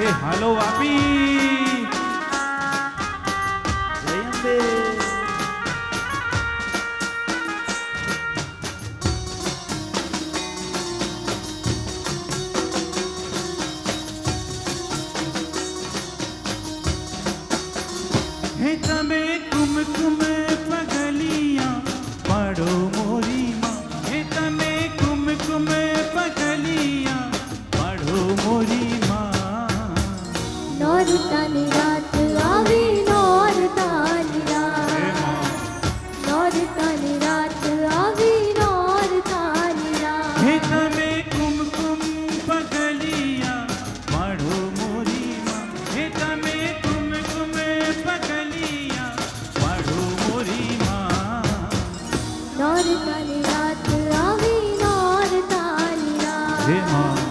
એ હાલો વાપી જય અંબે હે તમે કુમકુમ પગલિયા પાડો મોરી માં હે તમે કુમકુમ પગલિયા પાડો મોરી માં નોરતાની રાત આવી નોરતાની રાત નોરતાની રાત આવી નોરતાની રાત હે તમે કુમકુમ પગલિયા પાડો મોરી માં હે તમે કુમકુમ પગલિયા પાડો મોરી માં નોરતાની રાત આવી નોરતાની રાત હે માં